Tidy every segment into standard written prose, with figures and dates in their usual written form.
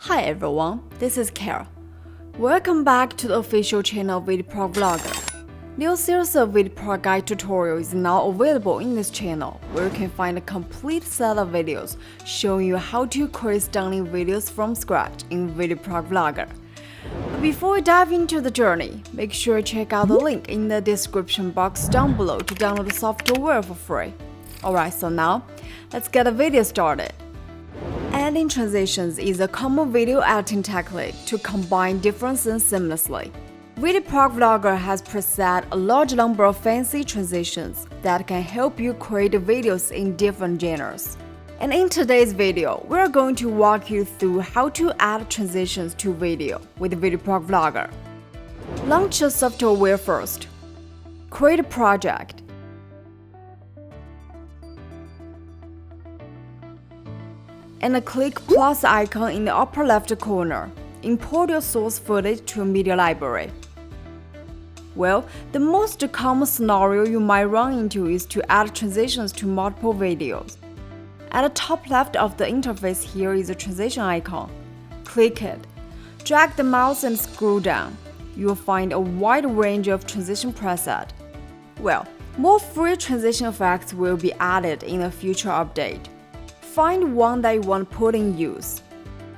Hi everyone, this is Carol. Welcome back to the official channel of VideoProc Vlogger. New series of VideoProc guide tutorial is now available in this channel, where you can find a complete set of videos showing you how to create stunning videos from scratch in VideoProc Vlogger. Before we dive into the journey, make sure you check out the link in the description box down below to download the software for free. Alright, so now, let's get the video started. Adding transitions is a common video editing technique to combine different scenes seamlessly. VideoProc Vlogger has preset a large number of fancy transitions that can help you create videos in different genres. And in today's video, we're going to walk you through how to add transitions to video with VideoProc Vlogger. Launch the software first. Create a project. And click plus icon in the upper left corner. Import your source footage to a media library. Well, the most common scenario you might run into is to add transitions to multiple videos. At the top left of the interface here is a transition icon. Click it. Drag the mouse and scroll down. You will find a wide range of transition presets. Well, more free transition effects will be added in a future update. Find one that you want to put in use.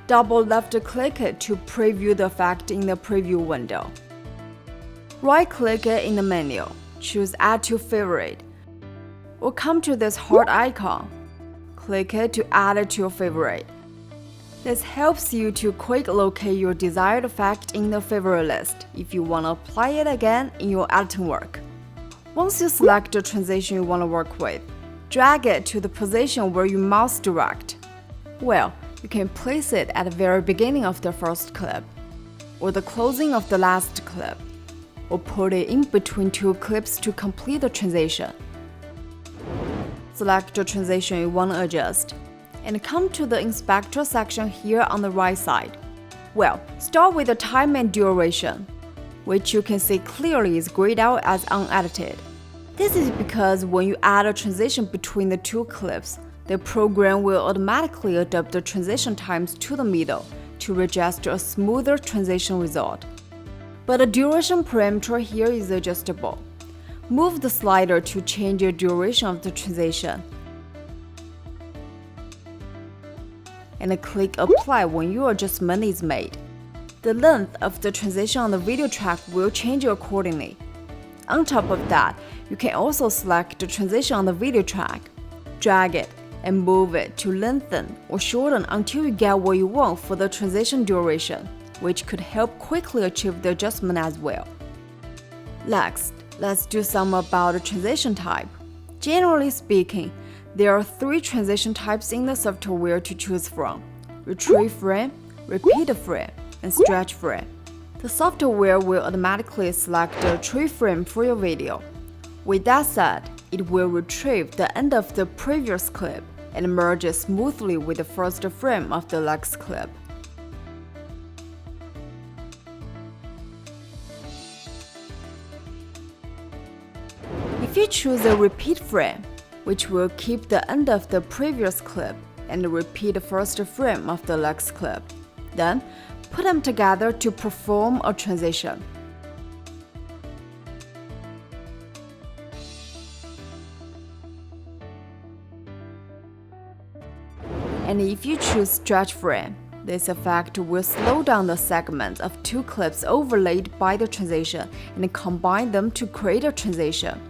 Double left-click it to preview the effect in the preview window. Right-click it in the menu. Choose Add to Favorite. Or come to this heart icon. Click it to add it to your favorite. This helps you to quickly locate your desired effect in the favorite list if you want to apply it again in your editing work. Once you select the transition you want to work with, drag it to the position where you mouse direct. Well, you can place it at the very beginning of the first clip, or the closing of the last clip, or put it in between two clips to complete the transition. Select the transition you want to adjust, and come to the inspector section here on the right side. Well, start with the time and duration, which you can see clearly is grayed out as unedited. This is because when you add a transition between the two clips, the program will automatically adapt the transition times to the middle to register a smoother transition result. But the duration parameter here is adjustable. Move the slider to change the duration of the transition. And click Apply when your adjustment is made. The length of the transition on the video track will change accordingly. On top of that, you can also select the transition on the video track, drag it, and move it to lengthen or shorten until you get what you want for the transition duration, which could help quickly achieve the adjustment as well. Next, let's do some about the transition type. Generally speaking, there are 3 transition types in the software to choose from: retrieve frame, repeat frame, and stretch frame. The software will automatically select the retrieve frame for your video. With that said, it will retrieve the end of the previous clip and merge it smoothly with the first frame of the next clip. If you choose a repeat frame, which will keep the end of the previous clip and repeat the first frame of the next clip, then put them together to perform a transition. And if you choose stretch frame, this effect will slow down the segments of 2 clips overlaid by the transition and combine them to create a transition.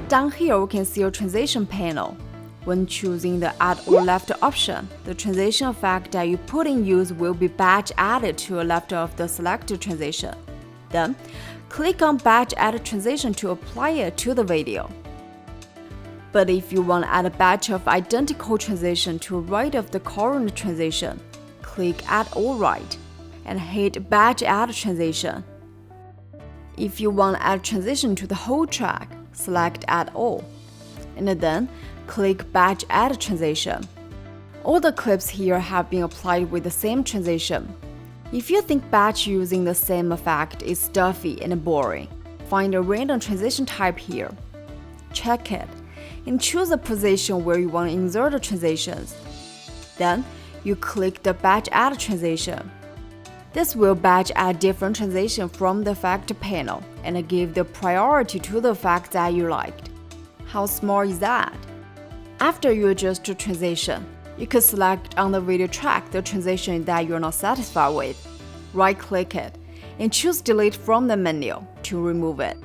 Down here, we can see a transition panel. When choosing the Add or Left option, the transition effect that you put in use will be batch added to the left of the selected transition. Then, click on Batch Add Transition to apply it to the video. But if you want to add a batch of identical transition to the right of the current transition, click Add All Right and hit Batch Add Transition. If you want to add transition to the whole track, select Add All, and then click Batch Add Transition. All the clips here have been applied with the same transition. If you think batch using the same effect is stuffy and boring, find a random transition type here. Check it and choose a position where you want to insert the transitions. Then, you click the Batch Add transition. This will batch add different transitions from the effect panel and give the priority to the effect that you liked. How smart is that? After you adjust the transition, you can select on the video track the transition that you're not satisfied with. Right-click it and choose Delete from the menu to remove it.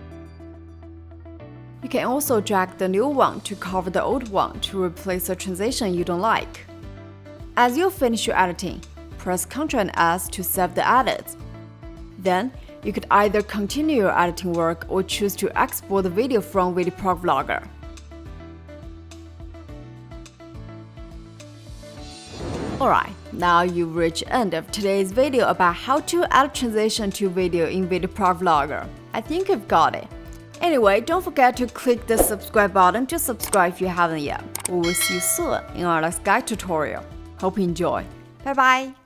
You can also drag the new one to cover the old one to replace the transition you don't like. As you finish your editing, press Ctrl and S to save the edits. Then, you could either continue your editing work or choose to export the video from VideoProc Vlogger. Alright, now you've reached the end of today's video about how to add transition to video in VideoProc Vlogger. I think you've got it. Anyway, don't forget to click the subscribe button to subscribe if you haven't yet. We will see you soon in our next guide tutorial. Hope you enjoy. Bye bye!